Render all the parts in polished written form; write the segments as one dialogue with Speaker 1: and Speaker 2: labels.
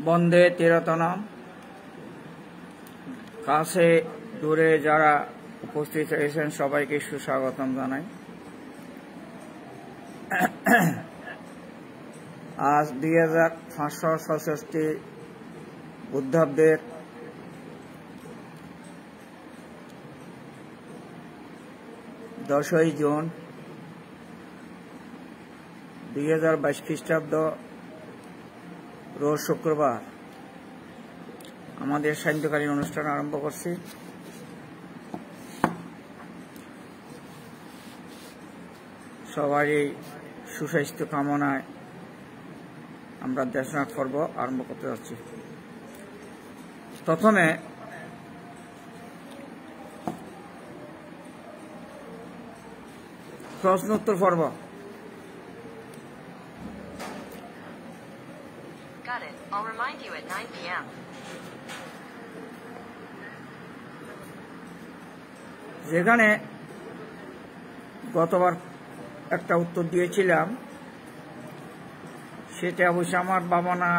Speaker 1: বন্দে তিরতনম। কাছে দূরে যারা উপস্থিত হয়েছেন সবাইকে সুস্বাগতম জানাই। আজ 2566 বুদ্ধাব্দের 10ই জুন 2022 খ্রিস্টাব্দ, রোজ শুক্রবার আমাদের সান্ধ্যকালীন অনুষ্ঠান আরম্ভ করছি। সবারই সুস্বাস্থ্য কামনায় আমরা দেশনাথ পর্ব আরম্ভ করতে যাচ্ছি। প্রথমে প্রশ্নোত্তর পর্ব।
Speaker 2: I'll remind you at 9 p.m.
Speaker 1: যেখানে গতবার একটা উত্তর দিয়েছিলাম, সেটা অবশ্য আমার ভাবনা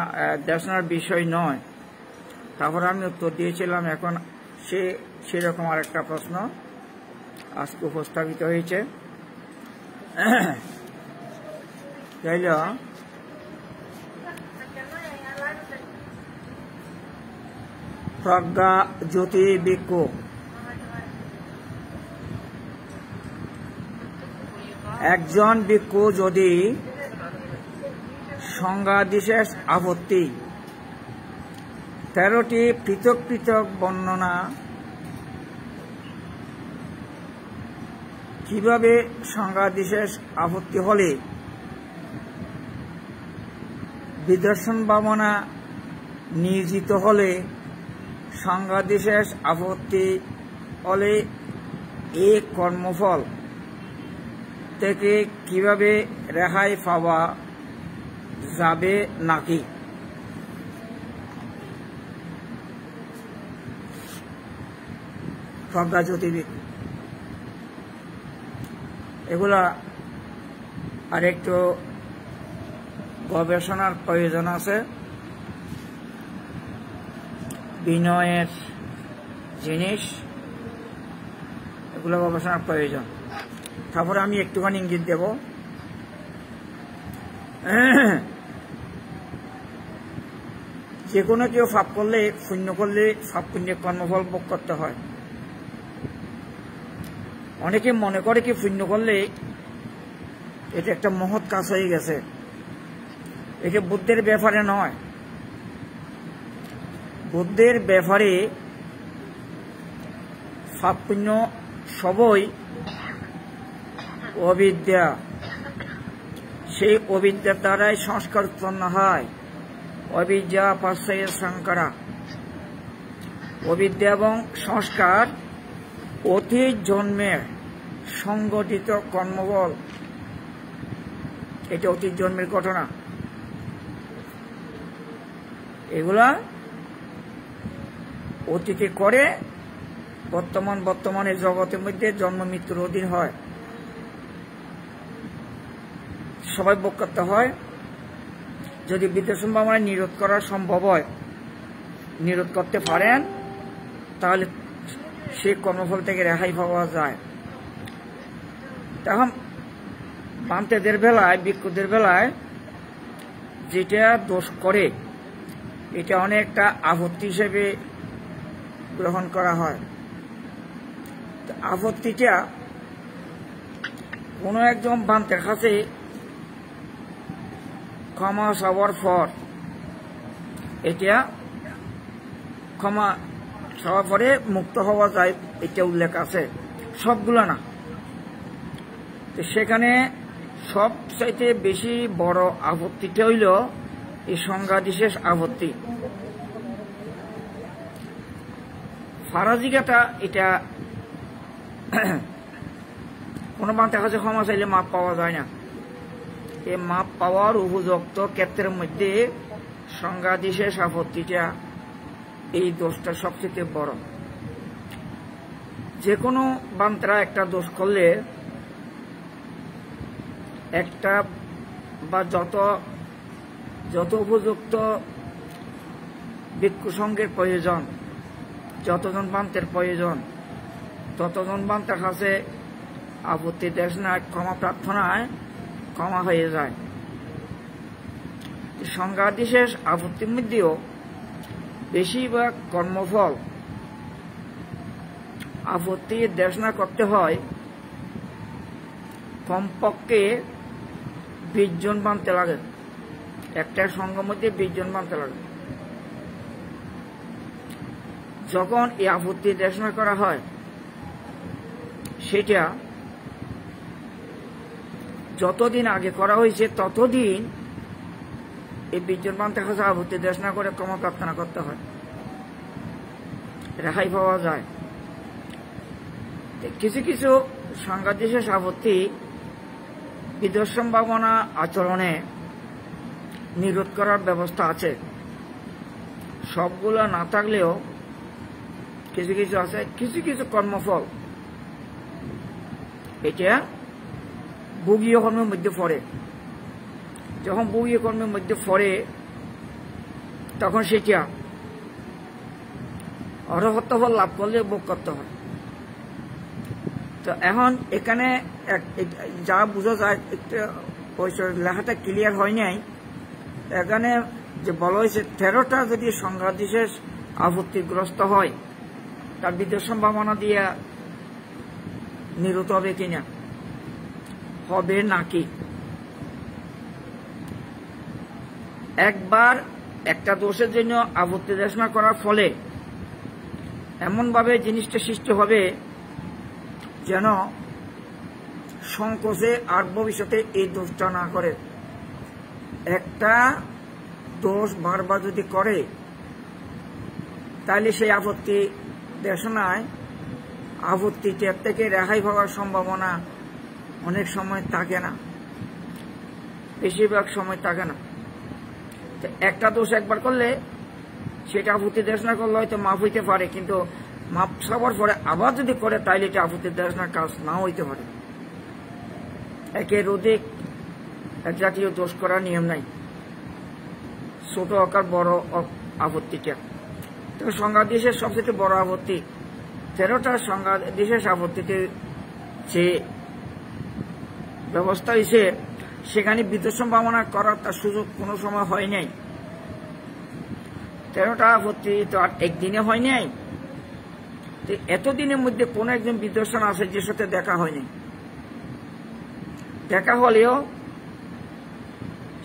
Speaker 1: দেশনার বিষয় নয়, তারপর আমি উত্তর দিয়েছিলাম। এখন সেরকম আরেকটা প্রশ্ন আজকে উপস্থাপিত হয়েছে। তাইলে প্রজ্ঞা জ্যোতি ভিক্ষু একজন ভিক্ষু যদি সংজ্ঞাদিশেষ আপত্তি 13টি পৃথক পৃথক বর্ণনা কিভাবে সংজ্ঞাদিশেষ আপত্তি হলে বিদর্শন ভাবনা নিয়োজিত হলে সংজ্ঞাদিশেষ আপত্তি হলে এই কর্মফল থেকে কিভাবে রেহাই পাওয়া যাবে নাকি? প্রজ্ঞাজ্যোতির্বিদ এগুলা আরেকটু গবেষণার প্রয়োজন আছে, বিনয়ের জিনিস, এগুলো গবেষণার প্রয়োজন। তারপরে আমি একটুখানি ইঙ্গিত দেব। যে কোনো কেউ পাপ করলে, পুণ্য করলে পাপ পুণ্যের কর্মফল ভোগ করতে হয়। অনেকে মনে করে কি পুণ্য করলে এটা একটা মহৎ কাজ হয়ে গেছে। এটা বুদ্ধের ব্যাপারে নয়। বুদ্ধের ব্যাপারে পাপ পুণ্য সবই অবিদ্যা। সেই অবিদ্যার দ্বারাই সংস্কার উৎপন্ন হয়। অবিদ্যা পাশ্চায় সংকারা। অবিদ্যা এবং সংস্কার অতীত জন্মের সংগঠিত কর্মবল। এটা অতীত জন্মের ঘটনা। এগুলা অতীতে করে বর্তমানে জগতের মধ্যে জন্ম মৃত্যুর অধীন হয়, সবাই ভোগ করতে হয়। যদি বিদর্শন ভাবনা নিরোধ করা সম্ভব হয়, নিরোধ করতে পারেন, তাহলে সেই কর্মফল থেকে রেহাই পাওয়া যায়। তখন বান্তেদের বেলায়, ভিক্ষুদের বেলায় যেটা দোষ করে, এটা অনেকটা আপত্তি হিসেবে গ্রহণ করা হয়। আপত্তিটা কোনো একজন বান্তের কাছে ক্ষমা চাওয়ার পর, এটা ক্ষমা চাওয়ার পরে মুক্ত হওয়া যায়, এটা উল্লেখ আছে, সবগুলো না। তো সেখানে সবচাইতে বেশি বড় আপত্তিটা হইল এই সংজ্ঞাদিশেষ আপত্তি। ফারাজিকাটা এটা কোনো বান্তের কাছে ক্ষমা চাইলে মাপ পাওয়া যায় না। এই মাপ পাওয়ার উপযুক্ত ক্ষেত্রের মধ্যে সংঘাদিশেষ আপত্তিটা এই দোষটা সবচেয়ে বড়। যে কোনো বান্তারা একটা দোষ করলে একটা বা যত উপযুক্ত ভিক্ষু সংঘের প্রয়োজন, যতজন বান্তের প্রয়োজন ততজন বান্তার কাছে আপত্তি দেশনায় ক্ষমা প্রার্থনায় ক্ষমা হয়ে যায়। সংঘাদিশেষ আপত্তির মধ্যেও বেশিরভাগ কর্মফল আপত্তি দেশনা করতে হয় কমপক্ষে 20 জন বানতে লাগে। একটা সংঘের মধ্যে 20 জন বানতে লাগে। যখন এই আপত্তি দেশনা করা হয় সেটা যতদিন আগে করা হয়েছে ততদিন এই 20 জন বানতে কাছে আপত্তি দেশনা করে ক্ষমা প্রার্থনা করতে হয়, রেহাই পাওয়া যায়। কিছু কিছু সংঘাদিশেষ আপত্তি বিদোষ সম্ভাবনা আচরণে নিরোধ করার ব্যবস্থা আছে। সবগুলো না থাকলেও কিছু কিছু আছে। কিছু কিছু কর্মফল এটা ভোগীয় কর্মের মধ্যে পড়ে। যখন ভোগীয় কর্মের মধ্যে পড়ে তখন সেটা অর্হত ফল লাভ করলে ভোগ করতে হয়। তো এখন এখানে যা বোঝা যায়, একটা লেখাটা ক্লিয়ার হয় নাই। এখানে যে বলা হয়েছে 13টা যদি সংঘাদিশেষ আপত্তিগ্রস্ত হয় তার বিদ্যুৎ সম্ভাবনা দিয়ে নিরত হবে কিনা, হবে নাকি। একবার একটা দোষের জন্য আপত্তি দেশনা করার ফলে এমনভাবে জিনিসটা সৃষ্টি হবে যেন সংকোচে আর ভবিষ্যতে এই দোষটা না করে। একটা দোষ বারবার যদি করে তাহলে সেই আপত্তি দেশনায় আপত্তিটার থেকে রেহাই পাওয়ার সম্ভাবনা অনেক সময় থাকে না, বেশিরভাগ সময় থাকে না। একটা দোষ একবার করলে সেটা আপত্তি দেশনা করলে হয়তো মাফ হইতে পারে, কিন্তু মাপ সবার পরে আবার যদি করে তাইলে এটা আপত্তি দেশনার কাজ নাও হইতে পারে। একের অধিক এক জাতীয় দোষ করার নিয়ম নাই, ছোট আকার বড় আপত্তিটা। তবে সংঘাদিশেষ সবচেয়ে বড় আপত্তি 13টা সংঘাদিশেষ আপত্তিতে যে ব্যবস্থা হয়েছে সেখানে বিদ্যুৎ সম্ভাবনা করার তার সুযোগ কোনো সময় হয় নাই। 13টা আপত্তি তো আর একদিনে হয় নাই। এতদিনের মধ্যে কোন একজন বিদ্যমান আচার্যের সাথে দেখা হয়নি। দেখা হলেও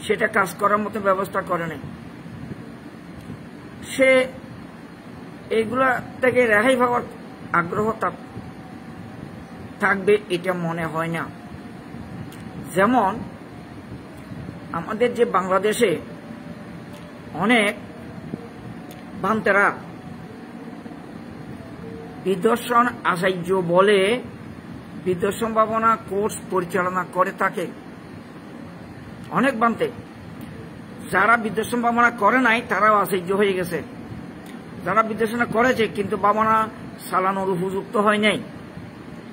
Speaker 1: সেটা কাজ করার মতো ব্যবস্থা করে নাই। সে এইগুলা থেকে রেহাই পাওয়ার আগ্রহ থাকবে এটা মনে হয় না। যেমন আমাদের যে বাংলাদেশে অনেক বান্তেরা বিদর্শন আচার্য বলে বিদ্যুৎ সম্ভাবনা কোর্স পরিচালনা করে থাকে। অনেক বান্তে যারা বিদ্যুৎ সম্ভাবনা করে নাই তারাও আচার্য হয়ে গেছে। যারা বিদ্যুৎসনা করেছে কিন্তু বাবানা চালানোর উপযুক্ত হয় নাই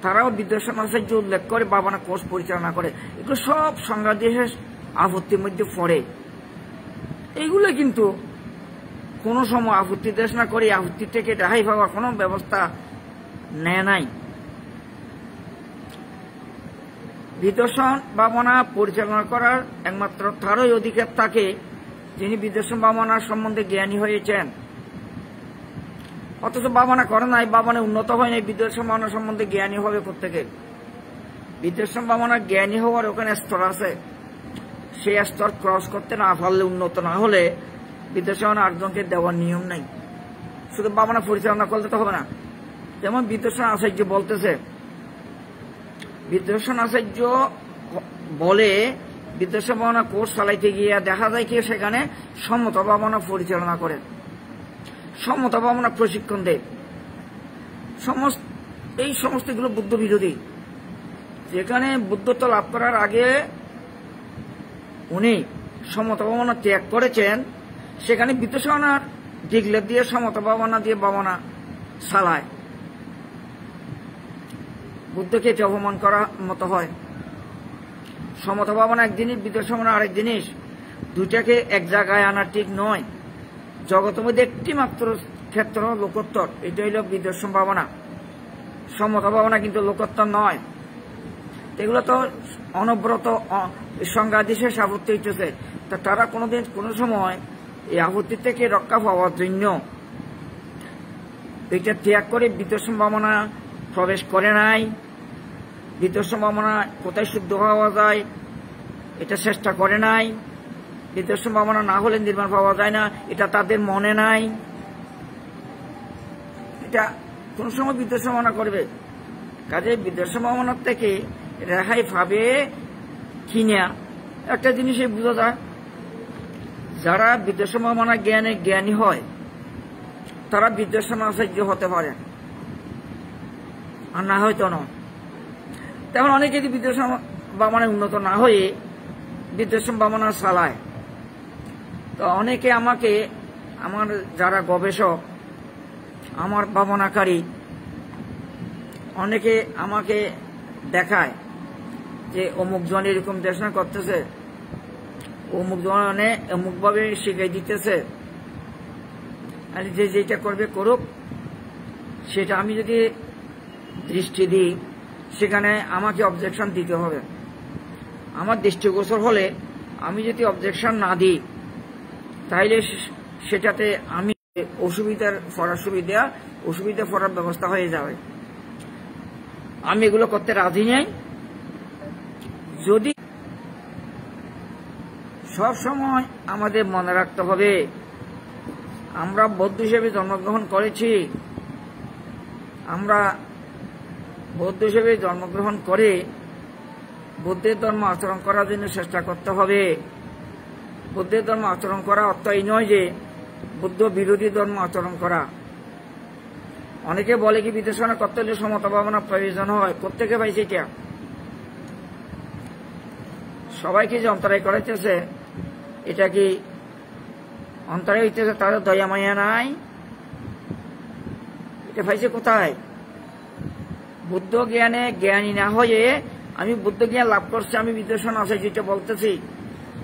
Speaker 1: তারাও বিদ্যুৎসন আচার্য উল্লেখ করে বাবানা কোর্স পরিচালনা করে। এগুলো সব সংঘাদিশেষ আপত্তির মধ্যে পড়ে। এইগুলো কিন্তু কোনো সময় আপত্তি দেশ না করে আপত্তি থেকে রেহাই পাওয়ার কোনো ব্যবস্থা নেয় নাই। বিদ্যুৎসন ভাবনা পরিচালনা করার একমাত্র তারই অধিকার থাকে যিনি বিদ্যুৎসন ভাবনার সম্বন্ধে জ্ঞানী হয়েছেন। অথচ ভাবনা করে নাই, ভাবনা উন্নত হয় নাই, বিদ্যুৎসন ভাবনা সম্বন্ধে জ্ঞানী হবে প্রত্যেকে। বিদ্যুৎসন ভাবনা জ্ঞানী হওয়ার ওখানে স্তর আছে, সেই স্তর ক্রস করতে না পারলে, উন্নত না হলে বিদ্যুৎসন আরেকজনকে দেওয়ার নিয়ম নাই। শুধু ভাবনা পরিচালনা করলে তো হবে না। যেমন বিদ্যুৎসন আচার্য বলতেছে, বিদ্যুৎসন আচার্য বলে বিদ্যুৎসন ভাবনা কোর্স চালাইতে গিয়ে দেখা যায় কি সেখানে সম্মত ভাবনা পরিচালনা করে, সম্মত ভাবনা প্রশিক্ষণ দেয়। এই সমস্তগুলো বুদ্ধ বিরোধী। যেখানে বুদ্ধত্ব লাভ করার আগে উনি সমতা ভাবনা ত্যাগ করেছেন সেখানে বিদ্বেষণার ডিগলেপ দিয়ে সমতা ভাবনা দিয়ে ভাবনা চালায়। বুদ্ধকে এটা অপমান করার মতো হয়। সমতা ভাবনা এক জিনিস, বিদ্বেষণা আরেক জিনিস। দুইটাকে এক জায়গায় আনা ঠিক নয়। জগতের মধ্যে একটি মাত্র ক্ষেত্র লোকোত্তর, এটা হইল বিদ্বেষ ভাবনা। সমতা ভাবনা কিন্তু লোকোত্তর নয়। এগুলো তো অনবরত সংঘাতে শেষ আপত্তি হইতেছে। তা তারা কোনোদিন কোনো সময় এই আপত্তি থেকে রক্ষা পাওয়ার জন্য এটা ত্যাগ করে বিদ্বেষ ভাবনা প্রবেশ করে নাই। বিদ্বেষ ভাবনা কোথায় শুদ্ধ হওয়া যায় এটা চেষ্টা করে নাই। বিদ্বেষ ভাবনা না হলে নির্মাণ পাওয়া যায় না, এটা তাদের মনে নাই। এটা কোন সময় বিদ্বেষ ভাবনা করবে। কাজে বিদ্বেষ ভাবনার থেকে রেহাই পাবে কিনা একটা জিনিসই বোঝা যায়। যারা বিদ্বেষ ভাবনা জ্ঞানে জ্ঞানী হয় তারা বিদ্বেষণ আচার্য হতে পারে, আর না হয়তো নয়। তেমন অনেকে যদি বিদ্বেষ ভাবনায় উন্নত না হয়ে বিদ্বেষ ভাবনা চালায়, তো অনেকে আমাকে, আমার যারা গবেষক, আমার ভাবনাকারী, অনেকে আমাকে দেখায় যে অমুক জন এরকম দেশনা করতেছে, অমুক জনে অমুক ভাবে শিখাই দিতেছে, যে যেটা করবে করুক। সেটা আমি যদি দৃষ্টি দিই সেখানে আমাকে অবজেকশন দিতে হবে। আমার দৃষ্টিগোচর হলে আমি যদি অবজেকশন না দিই তাইলে সেটাতে আমি অসুবিধা পড়ার ব্যবস্থা হয়ে যাবে। আমি এগুলো করতে রাজি নেই। যদি সব সময় আমাদের মনে রাখতে হবে আমরা বৌদ্ধ হিসেবে জন্মগ্রহণ করেছি, আমরা বৌদ্ধ হিসেবে জন্মগ্রহণ করে বুদ্ধের ধর্ম আচরণ করার জন্য চেষ্টা করতে হবে। বুদ্ধের ধর্ম আচরণ করা অর্থ এই নয় যে বুদ্ধ বিরোধী ধর্ম আচরণ করা। অনেকে বলে কি বিদ্বেষণা করতে হলে সমতা ভাবনা প্রয়োজন হয়। কোত্থেকে পাইছে এটা? সবাইকে যে অন্তরায় করাইতেছে, এটা কি অন্তরায় হইতেছে তাদের দয়া মায়া নাই? এটা পাইছে কোথায়? বুদ্ধ জ্ঞানে জ্ঞানী না হয়ে আমি বুদ্ধ জ্ঞান লাভ করছি, আমি বিদ্বেষণ আছে যেটা বলতেছি,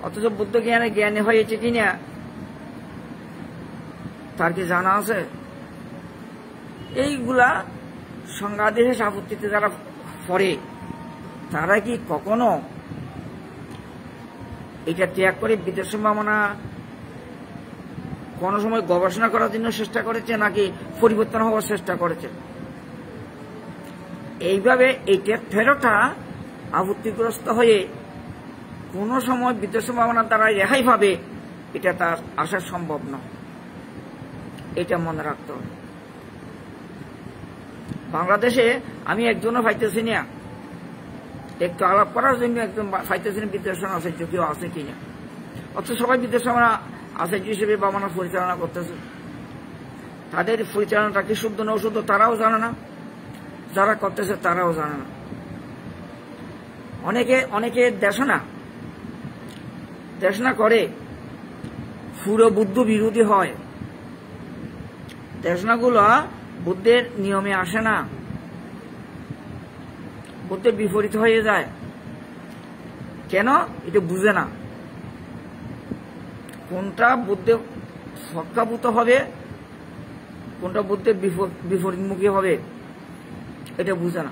Speaker 1: অথচ বুদ্ধ জ্ঞানে জ্ঞানী হয়েছে কিনা তার কি জানা আছে? এইগুলা সংঘাদেশ আপত্তিতে যারা পড়ে তারা কি কখনো এটা ত্যাগ করে বিদ্বেষ ভাবনা কোন সময় গবেষণা করার জন্য চেষ্টা করেছে নাকি পরিবর্তন হওয়ার চেষ্টা করেছে? এইভাবে এইটা ফেরোটা আপত্তিগ্রস্ত হয়ে কোন সময় বিদ্বেষ ভাবনার দ্বারা রেহাই পাবে এটা তার আশা সম্ভব নয়। এটা মনে রাখতে হবে। বাংলাদেশে আমি একজনও পাইতেছি না, একটু আলাপ করার জন্য একজন পাইতেছি না বিদ্বেষণ আচার্য কেউ আছে কিনা। অথচ সবাই বিদ্বেষণ আচার্য হিসেবে ভাবনা পরিচালনা করতেছে। তাদের পরিচালনাটা কি শুদ্ধ না অশুদ্ধ তারাও জানে না, যারা করতেছে তারাও জানে না। অনেকে দেশনা করে পুরো বুদ্ধ বিরোধী হয়। দেশনাগুলো বুদ্ধের নিয়মে আসে না, বুদ্ধের বিপরীত হয়ে যায়। কেন? এটা বুঝে না কোনটা বুদ্ধের সক্ষাভূত হবে, কোনটা বুদ্ধের বিপরীতমুখী হবে, এটা বুঝে না।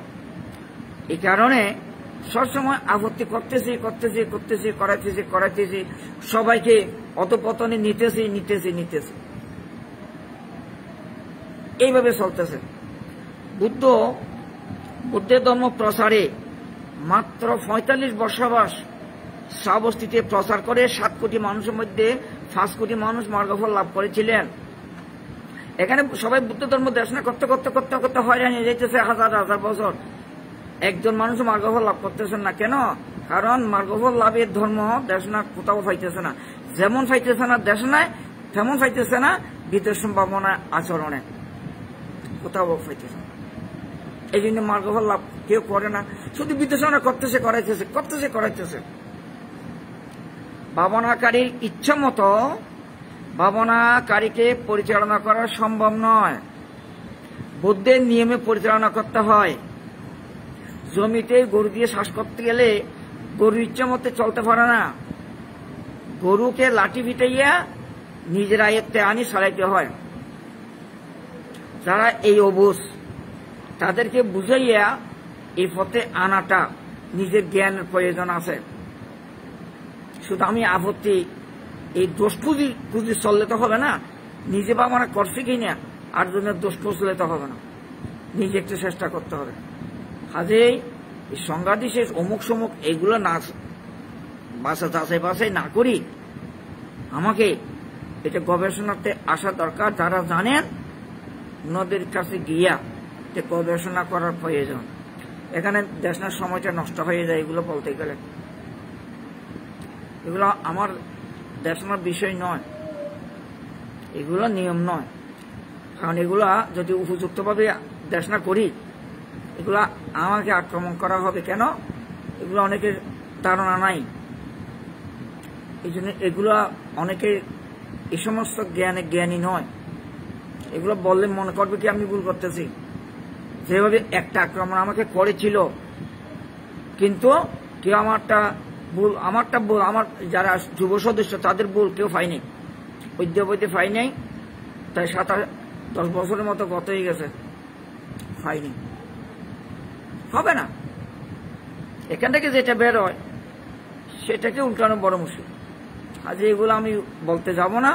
Speaker 1: এই কারণে সবসময় আপত্তি করাইতেছি, সবাইকে অধপতনে নিতেছি। এইভাবে চলতেছে। বুদ্ধের ধর্ম প্রচারে মাত্র ৪৫ বর্ষাবাস শ্রাবস্তিতে প্রচার করে ৭ কোটি মানুষের মধ্যে ৫ কোটি মানুষ মার্গফল লাভ করেছিলেন। এখানে সবাই বুদ্ধ ধর্ম দেশনা করতে হয়রান হয়ে যাইতেছে হাজার বছর। একজন মানুষ মার্গফল লাভ করতেছেন না। কেন? কারণ মার্গফল লাভের ধর্ম দেশনা কোথাও পাইতেছে না। যেমন পাইতেছে না দেশনায়, তেমন পাইতেছে না বিদ্বেষ ভাবনা আচরণে, কোথাও পাইতেছে না। এই জন্য মার্গফল লাভ কেউ করে না, শুধু বিদ্বেষণা করাইতেছে। ভাবনাকারীর ইচ্ছা মতো ভাবনাকারীকে পরিচালনা করা সম্ভব নয়। বুদ্ধের নিয়মে পরিচালনা করতে হয়। জমিতে গরু দিয়ে শ্বাস করতে গেলে গরু ইচ্ছা মতে চলতে পারে না। গরুকে লাঠি পিটাইয়া নিজের আয়ত্তে আনি ছাড়াইতে হয়। যারা এই অবুঝ তাদেরকে বুঝাইয়া এই পথে আনাটা নিজের জ্ঞানের প্রয়োজন আছে। শুধু আমি আপত্তি এই দোষ খুঁজি চললে তো হবে না। নিজে বা আমরা করছি কিনা আর জনের দোষ খুঁজলে তো হবে না, নিজে একটু চেষ্টা করতে হবে। কাজেই এই সংঘাতী শেষ অমুক সমুক এগুলো না যাচাই বাছাই না করি আমাকে এটা গবেষণাতে আসা দরকার। যারা জানেন ওনাদের কাছে গিয়া যে গবেষণা করার প্রয়োজন। এখানে দেশনার সময়টা নষ্ট হয়ে যায় এগুলো বলতে গেলে। এগুলো আমার দেশনার বিষয় নয়, এগুলো নিয়ম নয়। কারণ এগুলা যদি উপযুক্তভাবে দেশনা করি এগুলা আমাকে আক্রমণ করা হবে কেন, এগুলো অনেকের ধারণা নাই। এই জন্য এগুলা অনেকে এই সমস্ত জ্ঞানী নয়। এগুলো বললে মনে করবে কি আমি ভুল করতেছি। যেভাবে একটা আক্রমণ আমাকে করেছিল কিন্তু কেউ আমারটা ভুল আমার যারা যুব সদস্য তাদের ভুল কেউ পায়নি, বৈদ্য পাই নাই। তাই 7-10 বছরের মতো গত হয়ে গেছে, পাইনি, হবে না। এখান থেকে যেটা বের হয় সেটাকে উল্টানো বড় মুশকিল। আজ এগুলো আমি বলতে যাব না,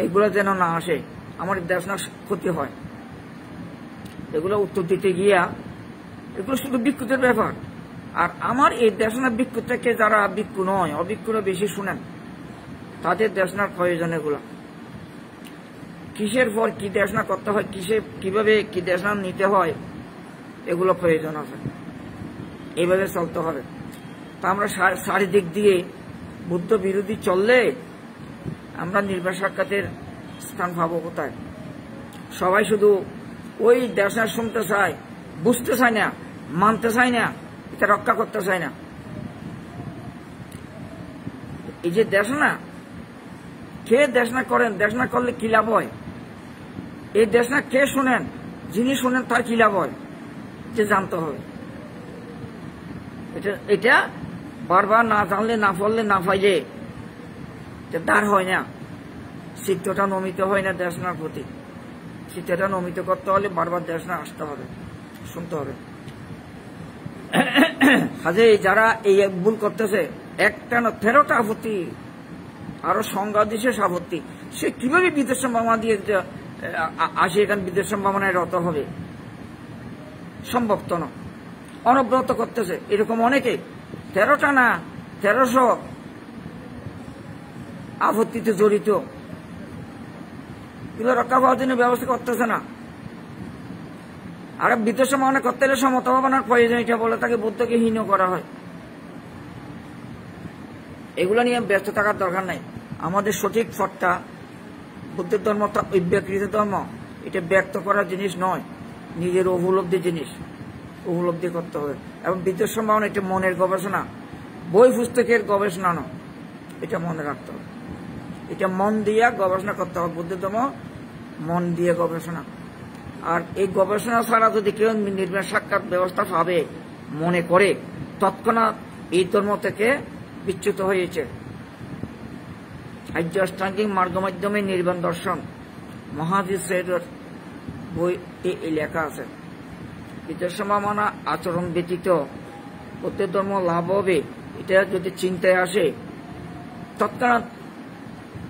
Speaker 1: এগুলো যেন না আসে, আমার দেশ না ক্ষতি হয়। এগুলো উত্তর দিতে গিয়া এগুলো শুধু ভিক্ষুদের ব্যাপার। আর আমার এই দেশনার ভিক্ষু থেকে যারা ভিক্ষু নয়, অভিক্ষুরা বেশি শুনেন, তাদের দেশনার প্রয়োজন। এগুলো কিসের পর কি দেশনা করতে হয়, কিভাবে কি দেশনা নিতে হয়, এগুলো প্রয়োজন আছে। এইভাবে চলতে হবে। তা আমরা চারিদিক দিয়ে বুদ্ধ বিরোধী চললে আমরা নির্বাণ সাক্ষাতের স্থান পাবো কোথায়? সবাই শুধু ওই দেশনা শুনতে চায়, বুঝতে চায় না, মানতে চায় না, এটা রক্ষা করতে চায় না। এই যে দেশনা, কে দেশনা করেন, দেশনা করলে কি লাভ হয়? এই দেশনা কে শোনেন, যিনি শোনেন তার কি লাভ হয় যে জানতে হবে। এটা বারবার না জানলে, না পড়লে, না পাইলে দাঁড় হয় না, চিত্তটা নমিত হয় না দেশনার প্রতি। চিত্তটা নমিত করতে হলে বারবার দেশনা আসতে হবে, শুনতে হবে। কাজে যারা এই ভুল করতেছে, একটা না 13টা আপত্তি, আরো সংজ্ঞা বিশেষ আপত্তি। সে কিভাবে বিদেশ সম্ভাবনা দিয়ে আসে এখানে বিদেশ সম্ভাবনায় রত হবে? সম্ভব তো না। অনব্রত করতেছে এরকম অনেকে, 13টা না 1300 আপত্তিতে জড়িত। এগুলো রক্ষা পাওয়ার জন্য ব্যবস্থা করতেছে না। আর বিদেশ সম্ভাবনা করতে হলে সমতা ভাবনার প্রয়োজন, এটা বলে তাকে বুদ্ধকে হীন করা হয়। এগুলো নিয়ে ব্যস্ত থাকার দরকার নাই। আমাদের সঠিক পথটা বুদ্ধের ধর্ম বিকৃত ধর্ম, এটা ব্যক্ত করার জিনিস নয়, নিজের উপলব্ধি জিনিস, উপলব্ধি করতে হবে। এবং বিদেশ সম্ভাবনা এটা মনের গবেষণা, বই পুস্তকের গবেষণা নয়, এটা মনে রাখতে হবে। এটা মন দিয়ে গবেষণা করতে হবে। বুদ্ধের ধর্ম মন দিয়ে গবেষণা। আর এই গবেষণা ছাড়া যদি কেউ নির্বাণ সাক্ষাৎ ব্যবস্থা পাবে মনে করে, তৎক্ষণাৎ এই ধর্ম থেকে বিচ্যুত হয়েছে। আর্য অষ্টাঙ্গিক মার্গ মাধ্যমে নির্বাণ দর্শন মহাজির সৈয়দের বই এই লেখা আছে। বিদেশ সম্ভাবনা আচরণ ব্যতীত বুদ্ধের ধর্ম লাভ হবে, এটা যদি চিন্তায় আসে তৎক্ষণাৎ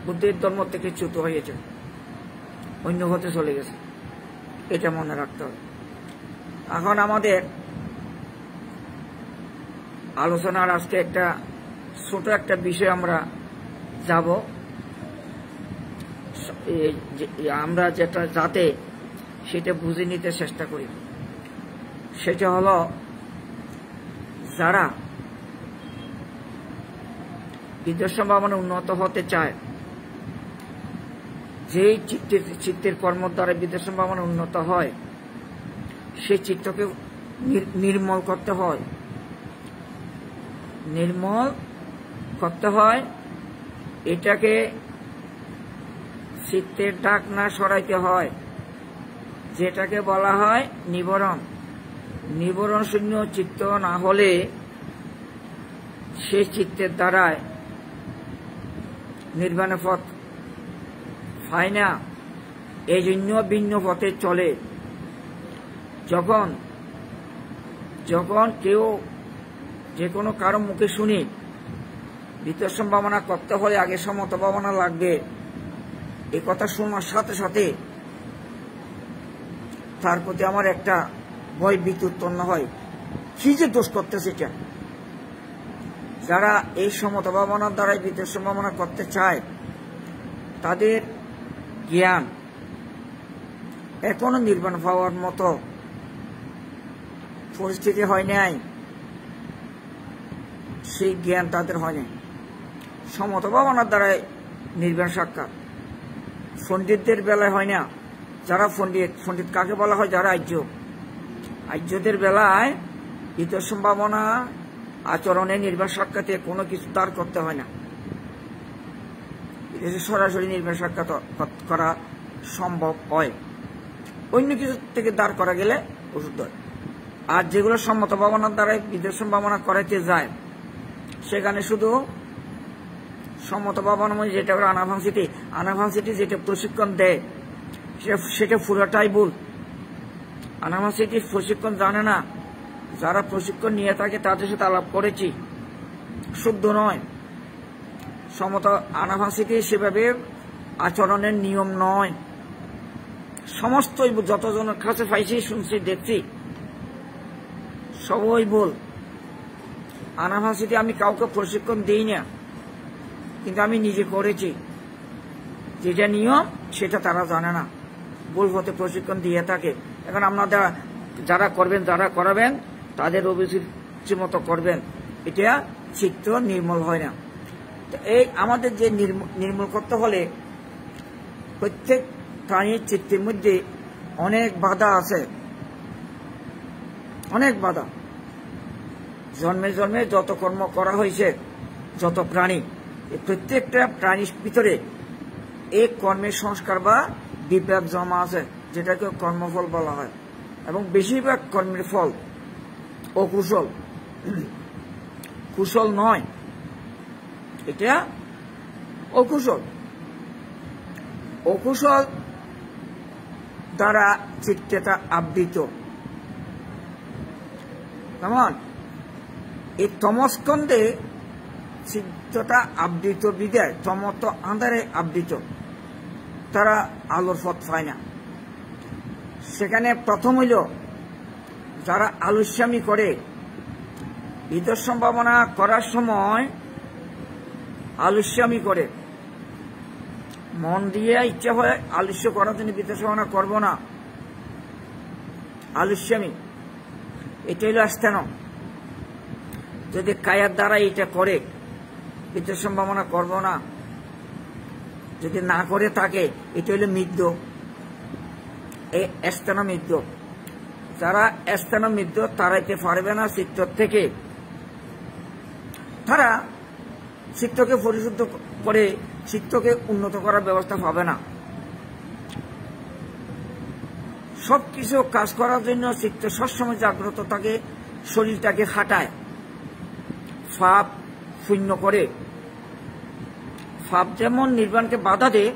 Speaker 1: বুদ্ধের ধর্ম থেকে চ্যুত হয়েছে, অন্য হতে চলে গেছে, এটা মনে রাখতে হবে। এখন আমাদের আলোচনার আজকে একটা ছোট একটা বিষয় আমরা যাব, আমরা যেটা যাতে সেটা বুঝে নিতে চেষ্টা করি। সেটা হলো যারা বিদেশ সম্ভাবনা উন্নত হতে চায়, যেই চিত্তের কর্ম দ্বারা বিদেশ সম্ভাবনা উন্নত হয়, সেই চিত্তকে নির্মল করতে হয়। নির্মল করতে হয়, এটাকে চিত্তের ঢাকনা সরাইতে হয়, যেটাকে বলা হয় নিবরণ। নিবরণ শূন্য চিত্ত না হলে সেই চিত্তের দ্বারায় নির্বাণের পথ পায় না। এই জন্য ভিন্ন পথে চলে। যখন কেউ যে কোনো কারো মুখে শুনি বিতর সম্ভাবনা করতে হলে আগে সমত ভাবনা লাগবে, এই কথা শোনার সাথে সাথে তার প্রতি আমার একটা ভয় ভীতি উৎপন্ন হয়, কি যে দোষ করতেছে এটা। যারা এই সমত ভাবনার দ্বারাই বিতর সম্ভাবনা করতে চায় তাদের জ্ঞান এখনো নির্বাণ পাওয়ার মতো পরিস্থিতি হয় নাই, সেই জ্ঞান তাদের হয় নাই। সমত ভাবনার দ্বারাই নির্বাণ সাক্ষাৎ পণ্ডিতদের বেলায় হয় না। যারা পণ্ডিত কাকে বলা হয়? যারা আর্যদের বেলায় বিতর সম্ভাবনা আচরণে নির্বাণ সাক্ষাতে কোনো কিছু দাঁড় করতে হয় না, সরাসরি নির্বাণ সাক্ষাৎ করা সম্ভব হয়। অন্য কিছু থেকে দাঁড় করা গেলে ওষুধ হয়। আর যেগুলো সম্মত ভাবনার দ্বারাই বিতর সম্ভাবনা করাইতে যায় সেখানে শুধু সম্মত ভাবনা মানে যেটা আনাভাংসিটি যেটা প্রশিক্ষণ দেয় সেটা পুরোটাই ভুল। আনাভাংসিটি প্রশিক্ষণ জানে না। যারা প্রশিক্ষণ নিয়ে থাকে তাদের সাথে আলাপ করেছি, শুদ্ধ নয়। সমত আনাভাংসিটি সেভাবে আচরণের নিয়ম নয়। সমস্ত যতজনের কাছে পাইছি, শুনছি, দেখছি, সবই ভুল। আনাভাংসিটি আমি কাউকে প্রশিক্ষণ দিই না, কিন্তু আমি নিজে করেছি। যেটা নিয়ম সেটা তারা জানে না, ভুল পথে প্রশিক্ষণ দিয়ে থাকে। এখন আপনারা যারা করবেন, যারা করাবেন তাদের অভিরুচি মতো করবেন, এটা চিত্ত নির্মল হয় না। তো এই আমাদের যে নির্মূল করতে হলে প্রত্যেক প্রাণীর চিত্তের মধ্যে অনেক বাধা আছে, অনেক বাধা। জন্মে জন্মে যত কর্ম করা হয়েছে, যত প্রাণী, প্রত্যেকটা প্রাণীর ভিতরে এই কর্মের সংস্কার বা বিপাক জমা আছে, যেটাকে কর্মফল বলা হয়। এবং বেশিরভাগ কর্মের ফল অকুশল, কুশল নয়, এটা অকুশল। অকুশল দ্বারা চিত্তটা আবৃত। কেমন? এই তমস্কন্ধে চিত্তটা আবৃত বিদায়, তমত আঁধারে আবৃত, তারা আলোর পথ পায় না। সেখানে প্রথম হইল যারা আলস্যামি করে, বিতর সম্ভাবনা করার সময় আলস্যামি করে, মন দিয়ে ইচ্ছা হয় আলস্য করার জন্য বিতর সম্ভাবনা করবো না, আলস্যামি, এটা হইল আস্থান। যদি কায়ার দ্বারা এটা করে বিতর সম্ভাবনা করবো না, যদি না করে থাকে, এটা হইল মিথ্য, এই স্থান মিথ্য। যারা স্থান মিথ্য তারাইতে পারবে না চিত্ত থেকে। তারা চিত্তকে পরিশুদ্ধ করে চিত্তকে উন্নত করার ব্যবস্থা পাবে না। সবকিছু কাজ করার জন্য চিত্ত সবসময় জাগ্রত থাকে, শরীরটাকে খাটায়, পাপ শূন্য করে। পাপ যেমন নির্বাণকে বাধা দেয়,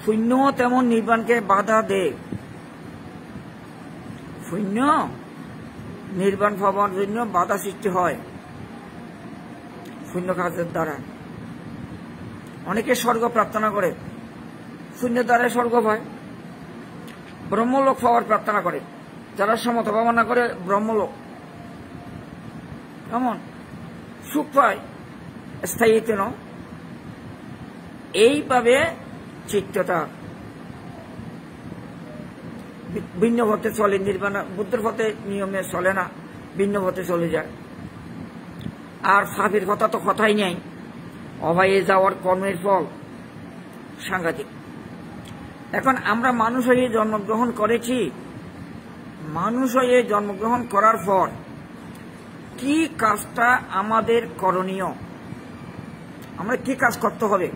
Speaker 1: শূন্য তেমন নির্বাণকে বাধা দেয়। শূন্য নির্বাণ পাওয়ার জন্য বাধা সৃষ্টি হয় শূন্য কাজের দ্বারা। অনেকে স্বর্গ প্রার্থনা করে, শূন্য দ্বারা স্বর্গ পায়। ব্রহ্মলোক পাওয়ার প্রার্থনা করে, যারা সমত ভাবনা করে ব্রহ্মলোক, কেমন সুখ পায় স্থায়ীতে ন। এইভাবে চিত্তটা ভিন্ন পথে চলে, নির্বাণ বুদ্ধের পথে নিয়মে চলে না, ভিন্ন পথে চলে যায়। আর পাপের কথা তো কথাই নেই, অভয়ে যাওয়ার কর্মের ফল সাংঘাতিক। এখন আমরা মানুষ হয়ে জন্মগ্রহণ করেছি, মানুষ হয়ে জন্মগ্রহণ করার পর কি কাজটা আমাদের করণীয়, আমরা কি কাজ করতে হবে,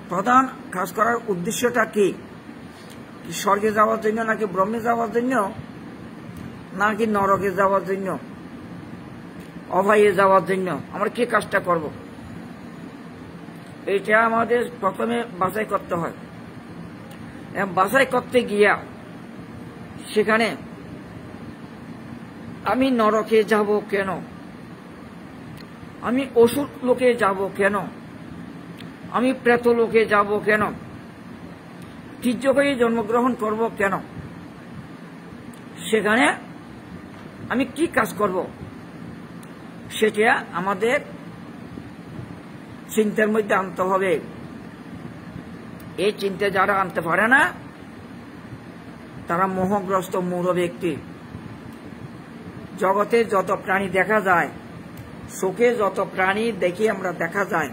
Speaker 1: প্রধান কাজ করার উদ্দেশ্যটা কি? স্বর্গে যাওয়ার জন্য, নাকি ব্রহ্মে যাওয়ার জন্য, নাকি নরকে যাওয়ার জন্য, অভয়ে যাওয়ার জন্য? আমরা কি কাজটা করব? এটা আমাদের প্রথমে বাছাই করতে হয়। বাছাই করতে গিয়া সেখানে আমি নরকে যাব কেন, আমি অসুর লোকে যাব কেন, আমি প্রেত লোকে যাব কেন, তীর্য হয়ে জন্মগ্রহণ করব কেন, সেখানে আমি কি কাজ করব, সেটা আমাদের চিন্তার মধ্যে আনতে হবে। এই চিন্তা যারা আনতে পারে না তারা মোহগ্রস্ত মূঢ় ব্যক্তি। জগতে যত প্রাণী দেখা যায়, চোখে যত প্রাণী দেখি আমরা দেখা যায়,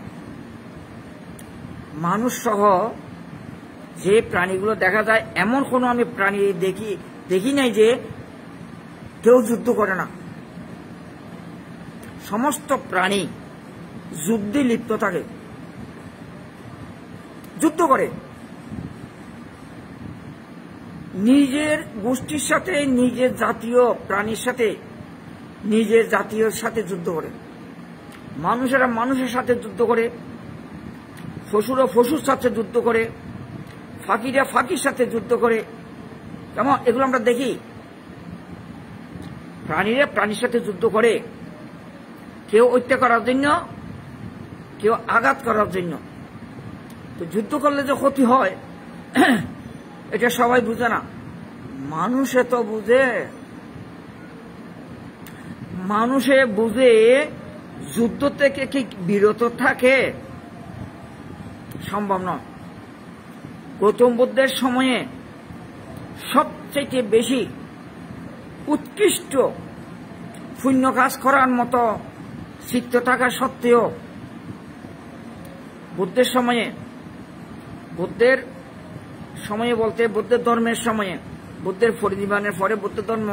Speaker 1: মানুষ সহ যে প্রাণীগুলো দেখা যায়, এমন কোনো আমি প্রাণী দেখি নাই যে কেউ যুদ্ধ করে না। সমস্ত প্রাণী যুদ্ধে লিপ্ত থাকে, যুদ্ধ করে, নিজের গোষ্ঠীর সাথে, নিজের জাতীয় প্রাণীর সাথে, নিজের জাতীয় সাথে যুদ্ধ করে। মানুষেরা মানুষের সাথে যুদ্ধ করে, পশুরা পশুর সাথে যুদ্ধ করে, ফাঁকিরা ফাঁকির সাথে যুদ্ধ করে। কেমন এগুলো আমরা দেখি। প্রাণীরা প্রাণীর সাথে যুদ্ধ করে, কেউ হত্যা করার জন্য, কেউ আঘাত করার জন্য। তো যুদ্ধ করলে যে ক্ষতি হয় এটা সবাই বুঝে না, মানুষে তো বুঝে। মানুষে বুঝে যুদ্ধ থেকে কি বিরত থাকে? সম্ভব নয়। গৌতম বুদ্ধের সময়ে সবচেয়ে বেশি উৎকৃষ্ট পুণ্য কাজ করার মতো চিত্ত থাকা সত্ত্বেও বুদ্ধের সময়ে বলতে বুদ্ধের ধর্মের সময়ে, বুদ্ধের পরিনির্বাণের পরে বুদ্ধ ধর্ম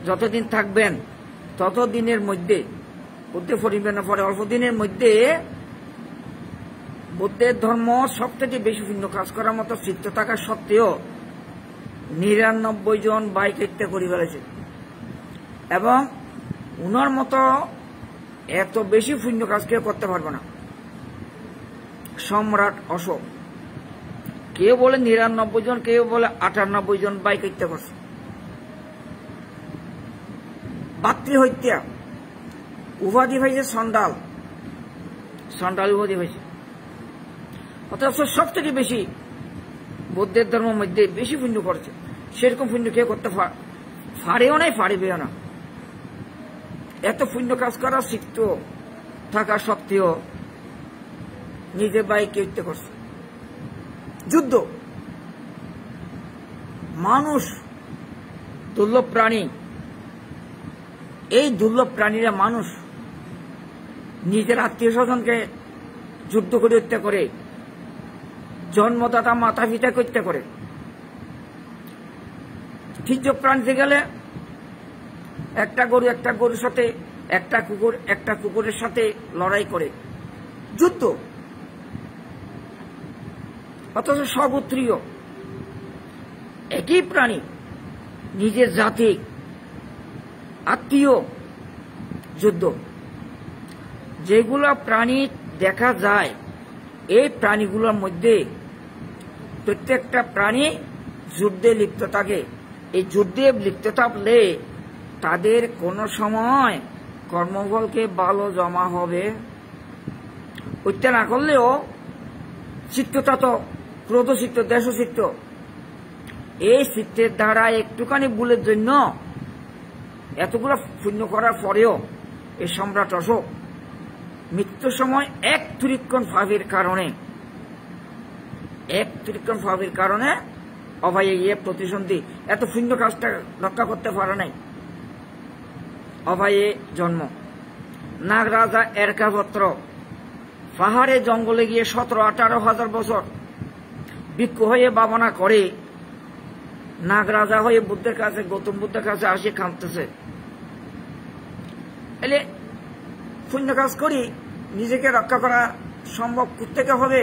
Speaker 1: যতদিন থাকবেন ততদিনের মধ্যে, বুদ্ধের পরিনির্বাণের পরে অল্প দিনের মধ্যে বুদ্ধের ধর্ম সবথেকে বেশি পুণ্য কাজ করার মতো চিত্ত থাকা সত্ত্বেও ৯৯ জন বাইক হত্যা করে ফেলেছে। এবং উনার মতো এত বেশি পুণ্য কাজ কেউ করতে পারবে না। সম্রাট অশোক, কেউ বলে ৯৯ জন, কেউ বলে ৯৮ জন বাইক হত্যা করছে। ভাতৃহত্যা, উপাধি হয়েছে সন্ডাল উপাধি হয়েছে। অথচ সব থেকে বেশি বুদ্ধের ধর্মের মধ্যে বেশি পুণ্য করেছে। সেরকম পুণ্য কেউ করতে পারেও নাই, পারিবেও না। এত পুণ্য কাজ করা শিখত থাকা সত্ত্বেও নিজের বাইকে হত্যা করছে। যুদ্ধ, মানুষ দুর্লভ প্রাণী। এই দুর্লভ প্রাণীরা মানুষ নিজের আত্মীয় স্বজনকে যুদ্ধ করে হত্যা করে, জন্মদাতা মাতা পিতাকে হত্যা করে। তীর্য প্রাণীতে গেলে একটা গরুর সাথে, একটা কুকুরের সাথে লড়াই করে, যুদ্ধ। অথচ সর্বত্রীয় একই প্রাণী, নিজের জাতি, আত্মীয়, যুদ্ধ। যেগুলো প্রাণী দেখা যায়, এই প্রাণীগুলোর মধ্যে প্রত্যেকটা প্রাণী যুদ্ধে লিপ্ত থাকে। এই যুদ্ধে লিপ্ত থাকলে তাদের কোনো সময় কর্মফলকে ভালো জমা হবে। হত্যা না করলেও চিত্তটা তো ক্রোধচিত্ত, দেশচিত্ত। এই চিত্তের দ্বারা একটুখানি ভুলের জন্য এতগুলো পুণ্য করার পরেও এই সম্রাট অশোক মৃত্যুর সময় এক তুরিক্ষণ ভাবের কারণে অভয়ে গিয়ে প্রতিসন্ধি, এত পুণ্য কাজটা রক্ষা করতে পারে নাই। অভয়ে জন্ম। নাগরাজা এরকাপত্র পাহাড়ে জঙ্গলে গিয়ে ১৭-১৮ হাজার বছর ভিক্ষু হয়ে ভাবনা করে নাগরাজা হয়ে বুদ্ধের কাছে, গৌতম বুদ্ধের কাছে আসে কাঁদতেছে। এলে পুণ্য কাজ করি, নিজেকে রক্ষা করা সম্ভব কোত্থেকে হবে?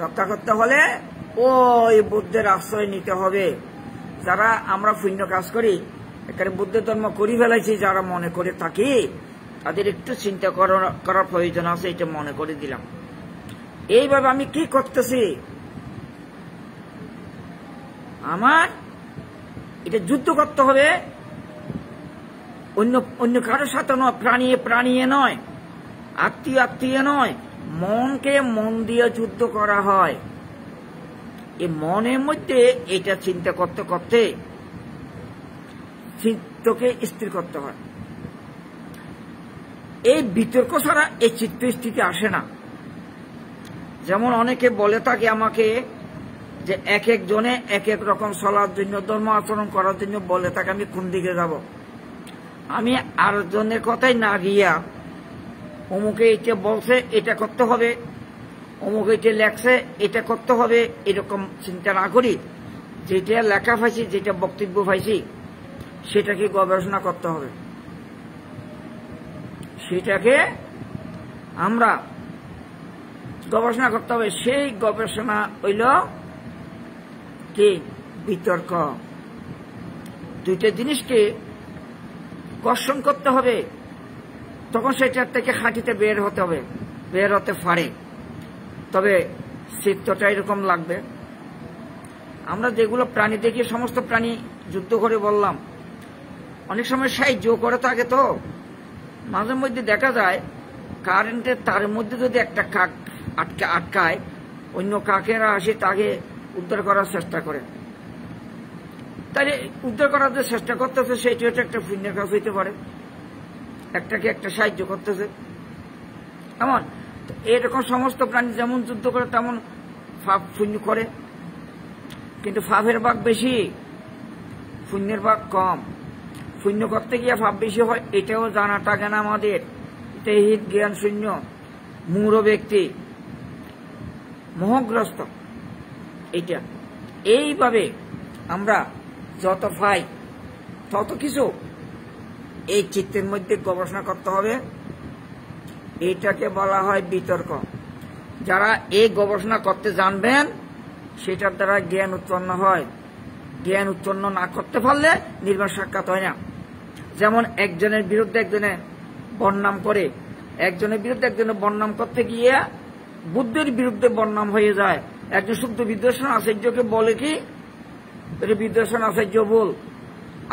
Speaker 1: রক্ষা করতে হলে ওই বুদ্ধের আশ্রয় নিতে হবে। যারা আমরা পুণ্য কাজ করি, এখানে বুদ্ধ ধর্ম করি ফেলাইছি যারা মনে করে থাকি, তাদের একটু চিন্তা করার প্রয়োজন আছে, এটা মনে করে দিলাম। এইভাবে আমি কি করতেছি? আমার এটা যুদ্ধ করতে হবে, অন্য কারোর সাথে নয়, প্রাণীয়ে নয়, আত্মীয় নয়, মনকে মন দিয়ে যুদ্ধ করা হয়। এই মনের মধ্যে এটা চিন্তা করতে করতে চিত্তকে স্থির করতে হয়। এই বিতর্ক ছাড়া এই চিত্ত স্থিতি আসে না। যেমন অনেকে বলে থাকে আমাকে যে এক একজনে এক এক রকম চলার জন্য, ধর্ম আচরণ করার জন্য বলে থাকে, আমি কোন দিকে যাব? আমি আরেকজনের কথাই না গিয়া অমুকে এটা বলছে এটা করতে হবে, অমুকে এটা লেখছে এটা করতে হবে, এরকম চিন্তা না করি যেটা লেখা পাইছি, যেটা বক্তব্য পাইছি সেটাকে গবেষণা করতে হবে। সেটাকে আমরা গবেষণা করতে হবে। সেই গবেষণা হইল কি? বিতর্ক। দুইটা জিনিসকে ঘর্ষণ করতে হবে, তখন সেটার থেকে খাঁটিতে বের হতে হবে, বের হতে পারে। তবে চিত্তটা এরকম লাগবে। আমরা যেগুলো প্রাণী দেখি, সমস্ত প্রাণী যুদ্ধ করে বললাম, অনেক সময় সাহায্য করে থাকে। তো মাঝে মধ্যে দেখা যায় কারেন্টের তার মধ্যে যদি একটা কাক আটকায়, অন্য কাকেরা আসে তাকে উদ্ধার করার চেষ্টা করে। তাহলে উদ্ধার করার যে চেষ্টা করতেছে সেটি হচ্ছে একটা পুণ্যের কাজ হইতে পারে, একটাকে একটা সাহায্য করতেছে। এমন এরকম সমস্ত প্রাণী যেমন যুদ্ধ করে তেমন পাপ পুণ্য করে, কিন্তু পাপের ভাগ বেশি, পুণ্যের ভাগ কম। পুণ্য করতে গিয়ে পাপ বেশি হয়, এটাও জানাটা জ্ঞান আমাদের। এটা হিত জ্ঞান শূন্য মূঢ় ব্যক্তি, মোহগ্রস্ত। এইটা এইভাবে আমরা যত পাই তত কিছু এই চিত্তের মধ্যে গবেষণা করতে হবে। এইটাকে বলা হয় বিতর্ক। যারা এই গবেষণা করতে জানবেন সেটার দ্বারা জ্ঞান উৎপন্ন হয়। জ্ঞান উৎপন্ন না করতে পারলে নির্বাণ সাক্ষাৎ হয় না। যেমন একজনের বিরুদ্ধে একজনে বদনাম করে, একজনের বিরুদ্ধে একজনে বদনাম করতে গিয়ে বুদ্ধের বিরুদ্ধে বদনাম হয়ে যায়। একজন শুদ্ধ বিদ্বেষণ আচার্যকে বলে কি এটা বিদ্বেষণ আচার্য বল,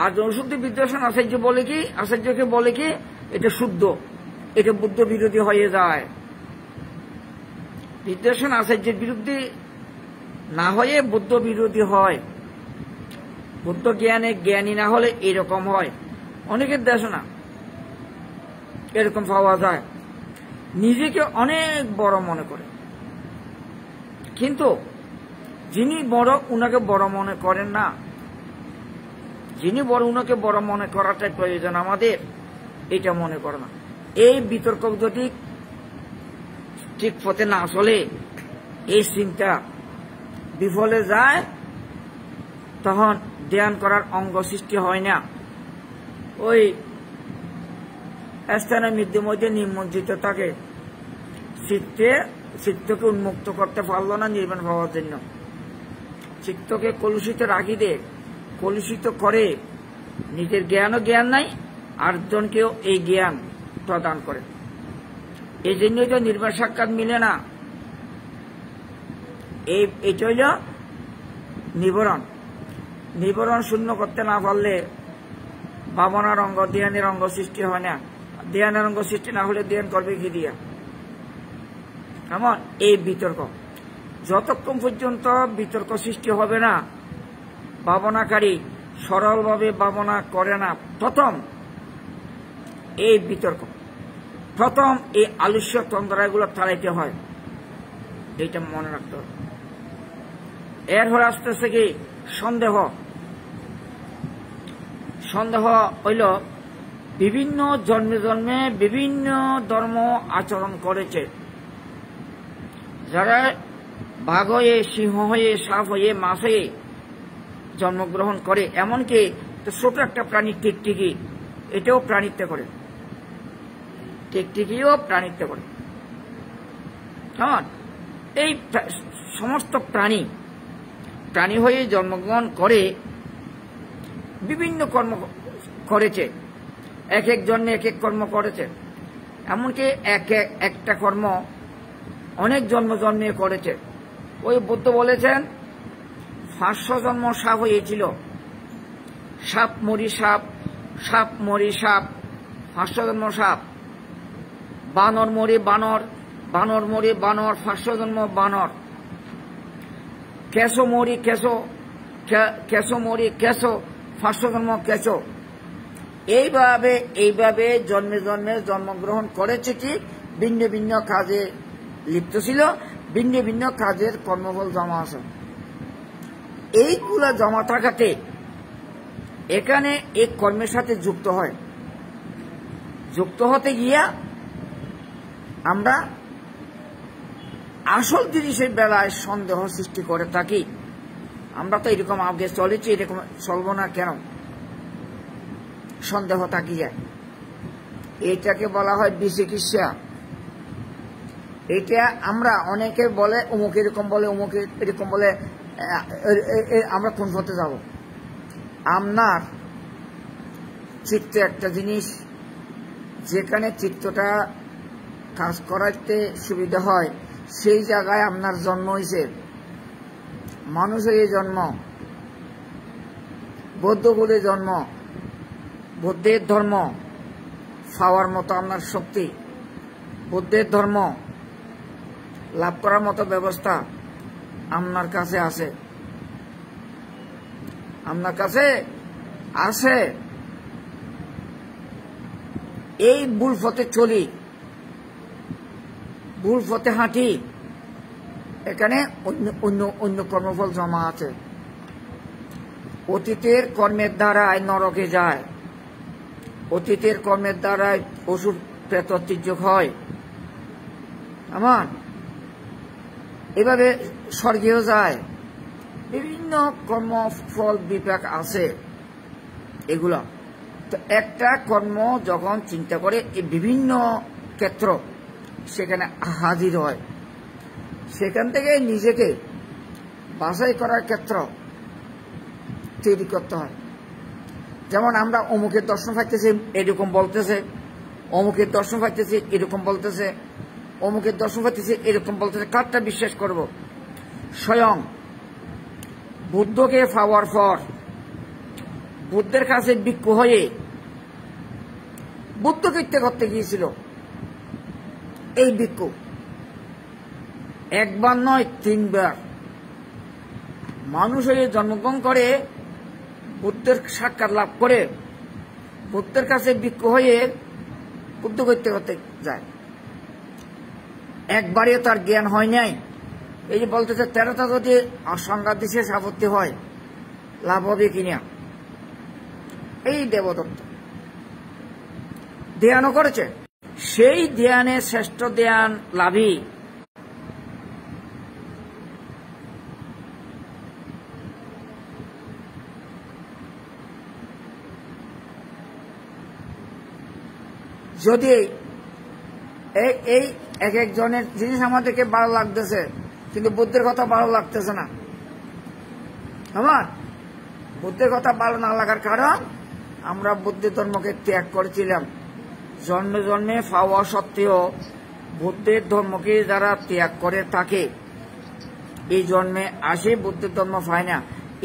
Speaker 1: আর শুদ্ধ বিদ্বেষণ আচার্য বলে কি, আচার্যকে বলে কি এটা শুদ্ধ, এটা বুদ্ধ বিরোধী হয়ে যায়। বিদ্বেষণ আচার্যের বিরুদ্ধে না হয়ে বুদ্ধ বিরোধী হয়। বুদ্ধ জ্ঞানে জ্ঞানী না হলে এরকম হয়। অনেকের দেশনা এরকম পাওয়া যায়, নিজেকে অনেক বড় মনে করে, কিন্তু যিনি বড় উনাকে বড় মনে করেন না। যিনি বড় উনাকে বড় মনে করাটাই প্রয়োজন আমাদের, এটা মনে করে না। এই বিতর্ক যদি ঠিক পথে না চলে, এই চিন্তা বিফলে যায়, তখন ধ্যান করার অঙ্গ সৃষ্টি হয় না। ওই স্থানের মধ্যে নিমজ্জিত থাকে, চিত্তকে উন্মুক্ত করতে পারল না নির্বাণ পাওয়ার জন্য। চিত্তকে কলুষিত রাখি দে, কলুষিত করে, নিজের জ্ঞানও জ্ঞান নাই, আরেকজনকেও এই জ্ঞান প্রদান করে। এই জন্যই তো নির্বাণ সাক্ষাৎ মিলে না। এটা হইল নিবরণ। নিবরণ শূন্য করতে না পারলে ভাবনার অঙ্গ, ধ্যানের অঙ্গ সৃষ্টি হয় না। ধ্যানের অঙ্গ সৃষ্টি না হলে ধ্যান করবে কি দিয়া? এমন এই বিতর্ক যতক্ষণ পর্যন্ত বিতর্ক সৃষ্টি হবে না, ভাবনাকারী সরলভাবে ভাবনা করে না, প্রথম এই বিতর্ক, প্রথম এই আলস্য তন্দ্রাগুলো তাড়াইতে হয়। এইটা মনে রাখতে হবে। এর হয়ে আসতেছে কি সন্দেহ। সন্দেহ হইল বিভিন্ন জন্মে জন্মে বিভিন্ন ধর্ম আচরণ করেছে। যারা বাঘ হয়ে, সিংহ হয়ে, সাপ হয়ে, মাছ হয়ে জন্মগ্রহণ করে, এমনকি ছোট একটা প্রাণী টিকটিকি, এটাও প্রাণিত্ব করে, টিকটিকিও প্রাণিত্ব করে। কেমন? এই সমস্ত প্রাণী হয়ে জন্মগ্রহণ করে বিভিন্ন কর্ম করেছে, এক এক জন্মে এক এক কর্ম করেছে, এমনকি একটা কর্ম অনেক জন্মে করেছে। ওই বুদ্ধ বলেছেন 500 জন্ম সাপ হয়েছিল, সাপ মরি সাপ, সাপ মরি সাপ, 500 জন্ম সাপ, বানর মরি বানর, বানর মরি বানর, 500 জন্ম বানর, কেশো মরি কেশো, কেশো মরি কেশো, 500 জন্ম কেশো। এইভাবে জন্মে জন্মে জন্মগ্রহণ করেছে, ঠিক ভিন্ন ভিন্ন কাজে লিপ্ত ছিল, ভিন্ন ভিন্ন কাজের কর্মফল জমা আছে। এইগুলা জমা থাকাতে এখানে এই কর্মের সাথে যুক্ত হয়, যুক্ত হতে গিয়া আমরা আসল জিনিসের বেলায় সন্দেহ সৃষ্টি করে থাকি। আমরা তো এরকম আগে চলেছি, এরকম চলবো না কেন? সন্দেহ থাকি যায়। এইটাকে বলা হয় বিচিকিৎসা। এটা আমরা অনেকে বলে অমুক এরকম বলে, অমুক এরকম বলে, আমরা কোন পথে যাব? আপনার চিত্ত একটা জিনিস, যেখানে চিত্তটা কাজ করাতে সুবিধা হয় সেই জায়গায় আপনার জন্ম হয়েছে। মানুষ হয়ে জন্ম, বৌদ্ধ বলে জন্ম, বুদ্ধের ধর্ম পাওয়ার মতো আপনার শক্তি, বুদ্ধের ধর্ম লাভ করার মতো ব্যবস্থা আপনার কাছে আছে, আপনার কাছে আছে। এই ভুল পথে চলি, ভুল পথে হাঁটি, এখানে অন্য কর্মফল জমা আছে। অতীতের কর্মের দ্বারাই নরকে যায়, অতীতের কর্মের দ্বারাই অসুর প্রেত তির্যক হয়। আমার এভাবে স্বর্গেও যায়, বিভিন্ন কর্মফল বিপাক আছে এগুলা। তো একটা কর্ম যখন চিন্তা করে এই বিভিন্ন ক্ষেত্র সেখানে হাজির হয়, সেখান থেকে নিজেকে বাছাই করার ক্ষেত্র তৈরি করতে হয়। যেমন আমরা অমুকের দর্শন পাইতেছি এরকম বলতেছে, অমুকের দর্শন পাইতেছি এরকম বলতেছে, অমুকের দর্শন পাইতেছি এরকম বলতেছে, কারটা বিশ্বাস করব? স্বয়ং বুদ্ধকে পাওয়ার পর বুদ্ধের কাছে ভিক্ষু হয়ে বুদ্ধ কীর্তি করতে গিয়েছিল এই ভিক্ষু, একবার নয় 3 বার মানুষ হয়ে জন্মগ্রহণ করে বুদ্ধের সাক্ষাৎ লাভ করে বুদ্ধের কাছে ভিক্ষু হয়ে বুদ্ধ কীর্তি করতে যায়। একবারে তার জ্ঞান হয় নাই। এই যে বলতেছে 13টা যদি সংঘাত বিশেষ আপত্তি হয় লাভ হবে কিনা, এই দেবদত্ত ধ্যানও করেছে, সেই ধ্যানের শ্রেষ্ঠ ধ্যান লাভী যদি এই এক একজনের জিনিস আমাদেরকে ভালো লাগতেছে, কিন্তু বুদ্ধের কথা ভালো লাগতেছে না। আমার বুদ্ধের কথা ভালো না লাগার কারণ আমরা বুদ্ধ ধর্মকে ত্যাগ করেছিলাম। জন্মে জন্মে পাওয়া সত্ত্বেও বুদ্ধের ধর্মকে যারা ত্যাগ করে থাকে, এই জন্মে আসে বুদ্ধের ধর্ম পায় না।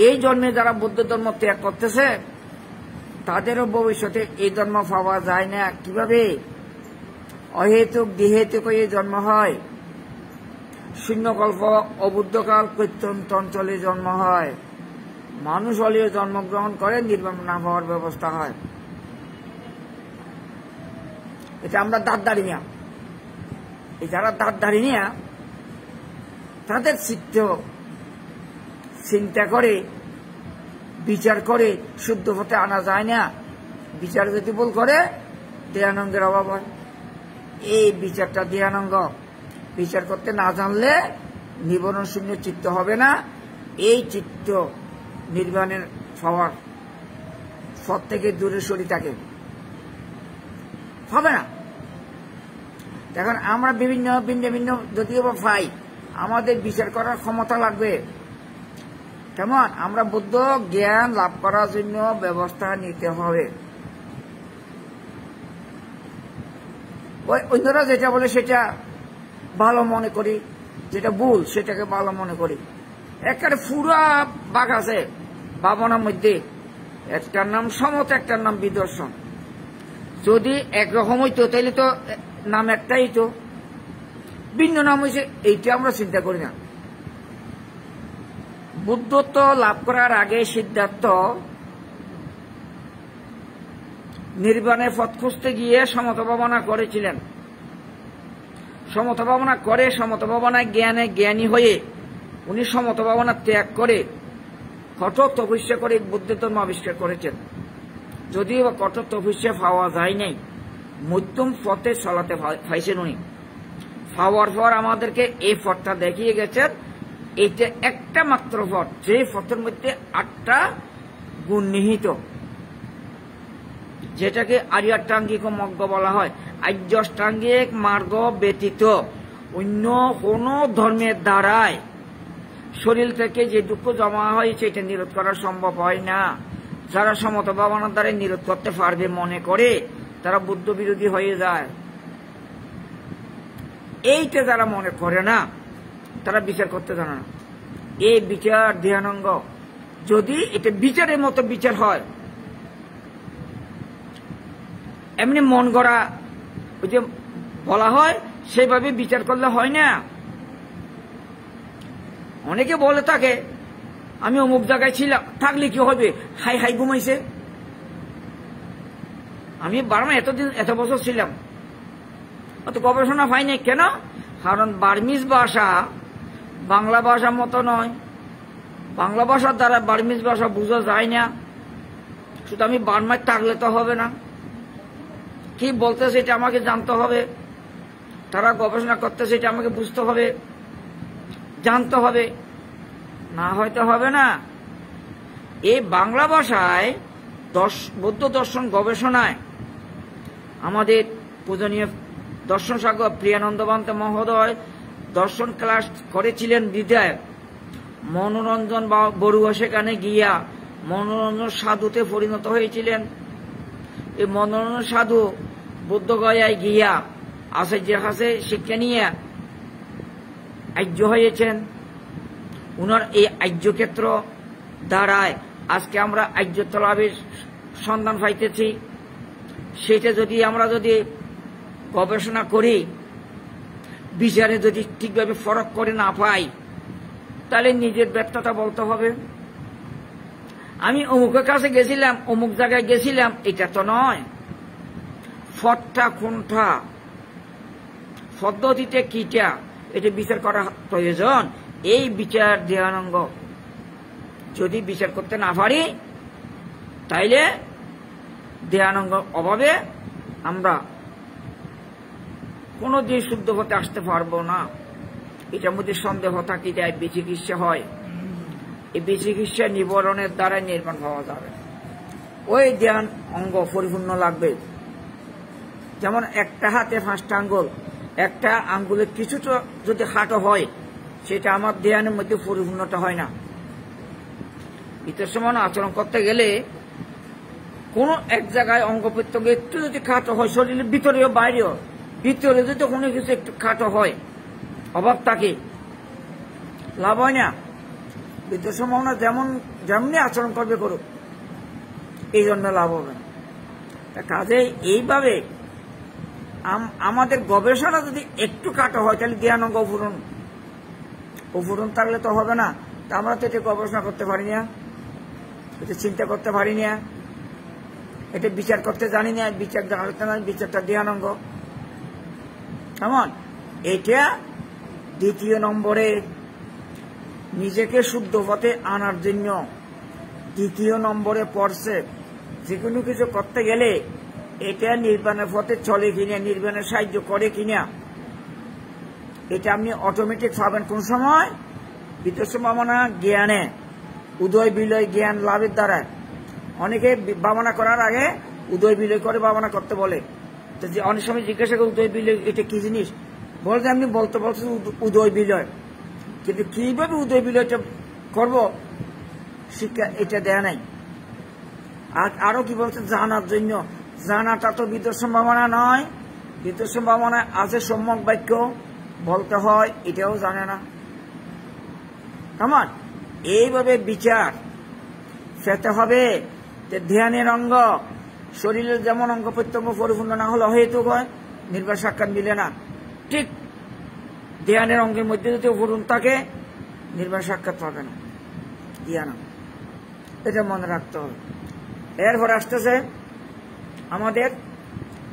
Speaker 1: এই জন্মে যারা বুদ্ধ ধর্ম ত্যাগ করতেছে তাদেরও ভবিষ্যতে এই ধর্ম পাওয়া যায় না। কিভাবে? অহেতুক দেহেতুক এই জন্ম হয়, শূন্যকল্প অবুদ্ধকাল প্রত্যন্ত অঞ্চলে জন্ম হয়, মানুষ হলেও জন্মগ্রহণ করে নির্বাণ না পাওয়ার ব্যবস্থা হয়। এটা আমরা দাঁত দাঁড়ি নিয়া, এই যারা দাঁত দাঁড়ি নিয়া তাদের চিন্তা করে বিচার করে শুদ্ধ পথে আনা যায় না। বিচার যদি ভুল করে দেহানন্দের অভাব হয়। এই বিচারটা দেহানন্দ বিচার করতে না জানলে নিবরণ শূন্য চিত্ত হবে না। এই চিত্ত নির্বাণের পাওয়ার পথ থেকে দূরে সরে থাকে, হবে না। এখন আমরা বিভিন্ন ভিন্ন ভিন্ন যদিও বা পাই, আমাদের বিচার করার ক্ষমতা লাগবে। কেমন? আমরা বুদ্ধ জ্ঞান লাভ করার জন্য ব্যবস্থা নিতে হবে। ওই অন্যরা যেটা বলে সেটা ভালো মনে করি, যেটা ভুল সেটাকে ভালো মনে করি। একটা পুরা বাঘ আছে ভাবনার মধ্যে, একটার নাম সমত, একটার নাম বিদর্শন। যদি একরকম হইতো তাহলে তো নাম একটাই তো, ভিন্ন নাম হয়েছে এইটা আমরা চিন্তা করি না। বুদ্ধত্ব লাভ করার আগে সিদ্ধার্থ নির্বাণের পথ খুঁজতে গিয়ে সমতা ভাবনা করেছিলেন। সমতা ভাবনা করে সমতা ভাবনায় জ্ঞানে জ্ঞানী হয়ে উনি সমতা ভাবনা ত্যাগ করে কঠোর তপস্যা করে বুদ্ধ ধর্ম আবিষ্কার করেছেন। যদিও বা কঠোর তপস্যা পাওয়া যায় নাই, মধ্যম পথে চলাতে পাইছেন উনি। পাওয়ার পর আমাদেরকে এই পথটা দেখিয়ে গেছেন। এটা একটা মাত্র পথ, যে পথের মধ্যে 8টা গুণ নিহিত, যেটাকে আর্যাষ্টাঙ্গিক মার্গ বলা হয়। আর্যাষ্টাঙ্গিক মার্গ ব্যতীত অন্য কোন ধর্মের দ্বারায় শরীর থেকে যে দুঃখ জমা হয়েছে এটা নিরোধ করা সম্ভব হয় না। যারা সমতা ভাবনার দ্বারা নিরোধ করতে পারবে মনে করে তারা বুদ্ধ বিরোধী হয়ে যায়। এইটা যারা মনে করে না তারা বিচার করতে জানে না। এই বিচার ধ্যানাঙ্গ যদি এটা বিচারের মতো বিচার হয়, এমনি মন গড়া ওই যে বলা হয় সেভাবে বিচার করলে হয় না। অনেকে বলে থাকে আমি অমুক জায়গায় ছিলাম, থাকলে কি হবে, হাই হাই ঘুমাইছে। আমি বার্মা এত বছর ছিলাম, অত গবেষণা পাই নাই। কেন? কারণ বার্মিজ ভাষা বাংলা ভাষার মতো নয়। বাংলা ভাষার দ্বারা বার্মিজ ভাষা বোঝা যায় না। শুধু আমি বার্মায় থাকলে তো হবে না, কি বলতেছে এটা আমাকে জানতে হবে। তারা গবেষণা করতেছে এটা আমাকে বুঝতে হবে, জানতে হবে, না হয়তো হবে না। এই বাংলা ভাষায় বৌদ্ধ দর্শন গবেষণায় আমাদের পূজনীয় দর্শন সাগর প্রিয়ানন্দবান্ত মহোদয় দর্শন ক্লাস করেছিলেন বিদায়। মনোরঞ্জন বড়ুয়া সেখানে গিয়া মনোরঞ্জন সাধুতে পরিণত হয়েছিলেন। এই মনোরঞ্জন সাধু বুদ্ধগয়ায় গিয়া আচার্যের কাছে শিক্ষা নিয়ে আর্য হয়েছেন। উনার এই আর্যক্ষেত্র দ্বারায় আজকে আমরা আর্যত্ব লাভের সন্ধান পাইতেছি। সেটা যদি আমরা গবেষণা করি, বিচারে যদি ঠিকভাবে ফরক করে না পাই, তাহলে নিজের ব্যর্থতা বলতে হবে। আমি অমুকের কাছে গেছিলাম, অমুক জায়গায় গেছিলাম, এটা তো নয়। ফটটা কোনটা, পদ্ধতিতে কিটা, এটা বিচার করা প্রয়োজন। এই বিচার ধ্যানাঙ্গ যদি বিচার করতে না পারি তাইলে ধ্যানাঙ্গ অভাবে আমরা কোনদিন শুদ্ধ হতে আসতে পারবো না। এটার মধ্যে সন্দেহ থাকি যায়, বিচিকিৎসা হয়। এই বিচিকিৎসা নিবারণের দ্বারা নির্মাণ হওয়া যাবে। ওই ধ্যান অঙ্গ পরিপূর্ণ লাগবে। যেমন একটা হাতে 5টা আঙ্গুল, একটা আঙ্গুলের কিছুটা যদি খাটো হয় সেটা আমার ধ্যানের মধ্যে পরিপূর্ণতা হয় না। ভিতর সমান আচরণ করতে গেলে কোন এক জায়গায় অঙ্গ প্রত্যঙ্গ একটু যদি খাটো হয়, শরীরের ভিতরেও বাইরেও, ভিতরে যদি কোনো কিছু একটু খাটো হয়, অভাব থাকে, লাভ হয় না। ভিতর সম্ভাবনা যেমনি আচরণ করবে করুক, এই জন্য লাভ হবে না। কাজে এইভাবে আমাদের গবেষণা যদি একটু খাটো হয় তাহলে জ্ঞানাঙ্গ অপূরণ থাকলে তো হবে না। তা আমরা তো এটা গবেষণা করতে পারি না, এটা চিন্তা করতে পারি না, এটা বিচার করতে জানি না। বিচার জানতে না, বিচারটা জ্ঞানাঙ্গ। কেমন? এটা 2য় নম্বরে নিজেকে শুদ্ধ পথে আনার জন্য 2য় নম্বরে পড়ছে। যে কোনো কিছু করতে গেলে এটা নির্বাণের পথে চলে কিনা, নির্বাণের সাহায্য করে কিনা, এটা আপনি অটোমেটিক পাবেন। কোন সময়? ভিতর সম্ভাবনা জ্ঞানে, উদয় বিলয় জ্ঞান লাভের দ্বারা। অনেকে ভাবনা করার আগে উদয় বিলয় করে ভাবনা করতে বলে, তো যে অনেক সময় জিজ্ঞাসা করি উদয় বিলয় এটা কি জিনিস, বলতে আপনি বলতে বলছেন উদয় বিলয়, কিন্তু কিভাবে উদয় বিলয়টা করব শিক্ষা এটা দেয়া নাই। আর আরো কি বলছেন জানার জন্য, জানাটা তো বিদ্যুৎ সম্ভাবনা নয়, বিদ্যুৎ সম্ভাবনা আছে সম্যক বাক্য বলতে হয়, এটাও জানে না। কেমন এইভাবে বিচার পেতে হবে যে ধ্যানের অঙ্গ শরীরের যেমন অঙ্গ প্রত্যঙ্গ পরিপূর্ণ না হলে অহেতুক হয়, নির্বাণ সাক্ষাৎ মিলে না। ঠিক ধ্যানের অঙ্গের মধ্যে যদি অপূরণ থাকে নির্বাণ সাক্ষাৎ পাবে না, ইয়া না, এটা মনে রাখতে হবে। এরপর আসতেছে আমাদের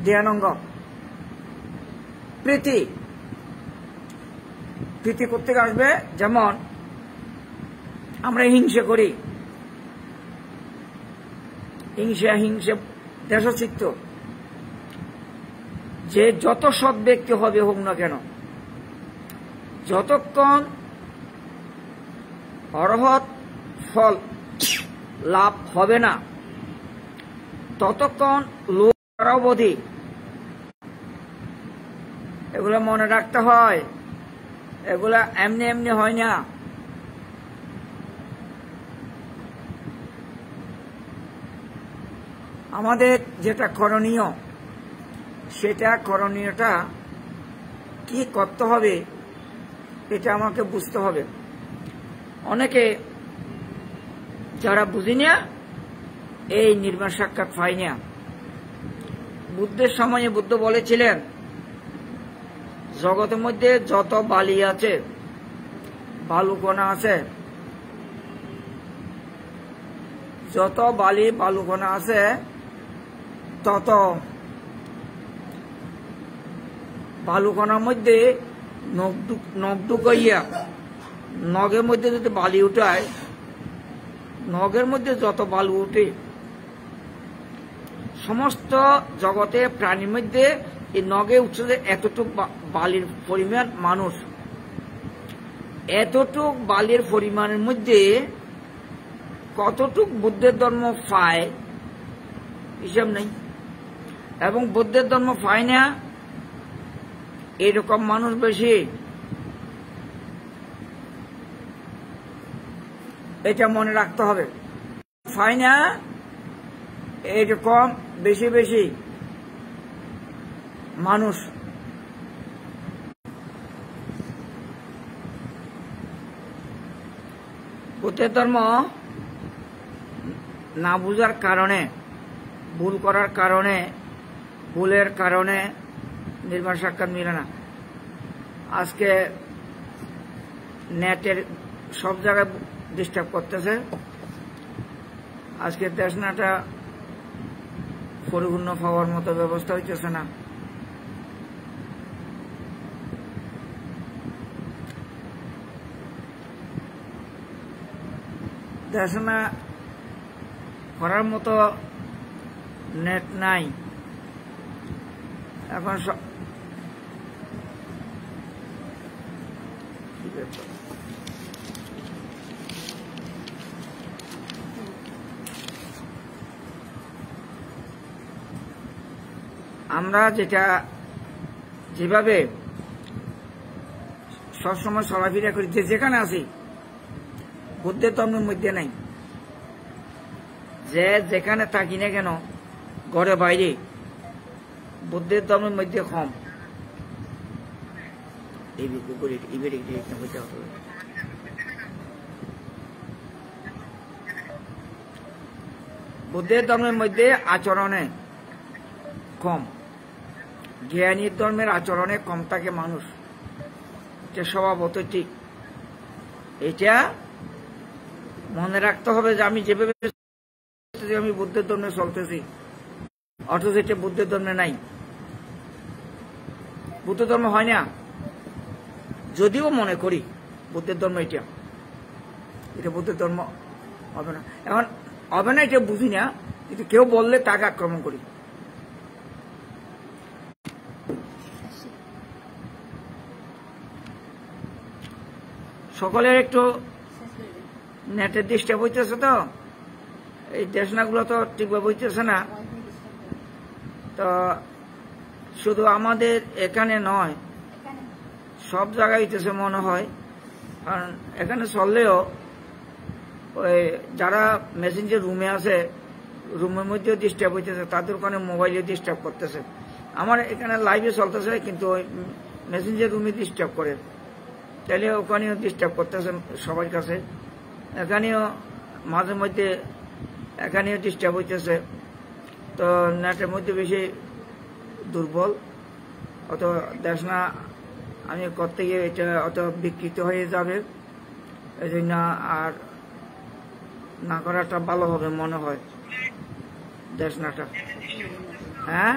Speaker 1: ধ্যান অঙ্গ প্রীতি। প্রীতি করতে আসবে যেমন আমরা হিংসা করি, হিংসা দেশচিত্ত, যে যত সৎ ব্যক্তি হবে হোক না কেন, যতক্ষণ অরহৎ ফল লাভ হবে না ততক্ষণ লোক অবধি এগুলো মনে রাখতে হয়। এগুলা এমনি এমনি হয় না। আমাদের যেটা করণীয় সেটা করণীয়টা কি করতে হবে এটা আমাকে বুঝতে হবে। অনেকে যারা বুঝি না এই নির্বাণ সাক্ষাৎ পাই না। বুদ্ধের সময়ে বুদ্ধ বলেছিলেন জগতের মধ্যে যত বালি আছে, বালুকণা আছে, যত বালি বালুকণা আছে তত বালুকণার মধ্যে নখ ঢুকাইয়া নখের মধ্যে যদি বালি উঠায়, নখের মধ্যে যত বালু উঠে সমস্ত জগতে প্রাণীর মধ্যে এই নখে উঠছে এতটুক বালির পরিমাণ মানুষ, এতটুক বালির পরিমাণের মধ্যে কতটুক বুদ্ধের ধর্ম পায় হিসাব নেই। এবং বুদ্ধের ধর্ম পায় না এরকম মানুষ বেশি, এটা মনে রাখতে হবে। পায় না এরকম বেশি বেশি মানুষ। বুদ্ধের ধর্ম না বুঝার কারণে, ভুল করার কারণে, ভুলের কারণে নির্বাণ সাক্ষাৎ মিলে না। আজকে নেটের সব জায়গায় ডিস্টার্ব করতেছে। আজকে দেশনাটা পরিপূর্ণ পাওয়ার মতো ব্যবস্থা হইতেছে না। দেশনা করার মতো নেট নাই এখন। আমরা যেভাবে সবসময় চলাফেরা করি, যেখানে আছি বুদ্ধের ধর্মের মধ্যে নাই, যে যেখানে থাকি না কেন ঘরে বাইরে বুদ্ধের ধর্মের মধ্যে কম। বুদ্ধের ধর্মের মধ্যে আচরণে কম, জ্ঞানীর ধর্মের আচরণে কম থাকে মানুষ, এটা স্বভাবত ঠিক। এটা মনে রাখতে হবে যে আমি যেভাবে আমি বুদ্ধের ধর্মে চলতেছি, অথচ এটা বুদ্ধের ধর্মে নাই। বুদ্ধ ধর্ম হয় না, যদিও মনে করি বুদ্ধের ধর্ম এটা বুদ্ধের ধর্ম হবে না। এখন হবে না এটা বুঝি না, কিন্তু কেউ বললে তাকে আক্রমণ করি। সকলের একটু নেটের ডিস্টার্ব হইতেছে, তো এই দেশনাগুলো তো ঠিকভাবে হইতেছে না। তো শুধু আমাদের এখানে নয়, সব জায়গায় হইতেছে মনে হয়। কারণ এখানে চললেও ওই যারা মেসেঞ্জার রুমে আছে, রুমের মধ্যেও ডিস্টার্ব হইতেছে, তাদের ওখানে মোবাইলে ডিস্টার্ব করতেছে। আমার এখানে লাইভে চলতেছে, কিন্তু ওই মেসেঞ্জার রুমে ডিস্টার্ব করে, তাহলে ওখানেও ডিস্টার্ব করতেছে সবার কাছে। এখানেও মাঝে মধ্যে এখানেও ডিস্টার্ব হইতেছে। তো নেটের মধ্যে বেশি দুর্বল, অত দেশ না আমি করতে গিয়ে এটা অত বিকৃত হয়ে যাবে, এই জন্য আর না করাটা ভালো হবে মনে হয় দেশনাটা। হ্যাঁ,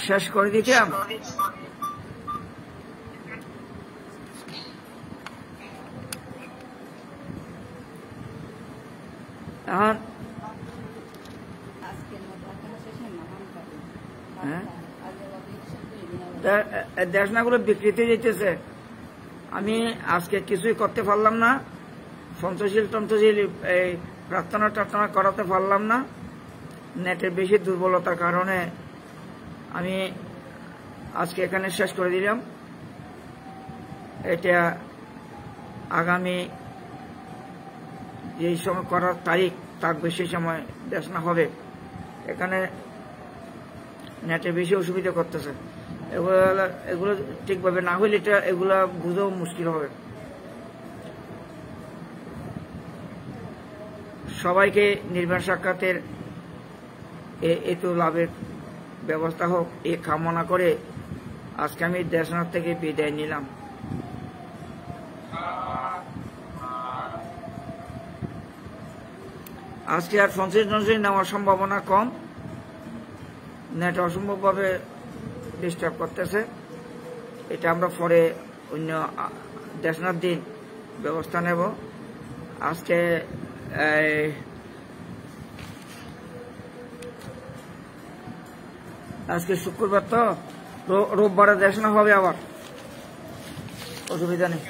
Speaker 1: শেষ করে দিতাম। এখন দেশনাগুলো বিকৃতি যেতেছে। আমি আজকে কিছুই করতে পারলাম না, সন্তোষীল এই প্রার্থনা টার্থনা করাতে পারলাম না, নেটের বেশি দুর্বলতার কারণে আমি আজকে এখানে শেষ করে দিলাম। এটা আগামী যেই সময় করার তারিখ থাকবে সেই সময় দেশনা হবে। এখানে নেটে বেশি অসুবিধা করতেছে, এগুলো ঠিকভাবে না হইলে এগুলা বুঝাও মুশকিল হবে। সবাইকে নির্বাণ সাক্ষাতের এত লাভের ব্যবস্থা হোক এই কামনা করে আজকে আমি দেশনাথ থেকে বিদায় নিলাম। আজকে আর ফোনসিস নেওয়ার সম্ভাবনা কম, নেট অসম্ভবভাবে ডিস্টার্ব করতেছে। এটা আমরা পরে অন্য দেশনাথ দিন ব্যবস্থা নেব। আজকে শুক্রবার, তো রোববারে দেশনা হবে, আবার অসুবিধা নেই।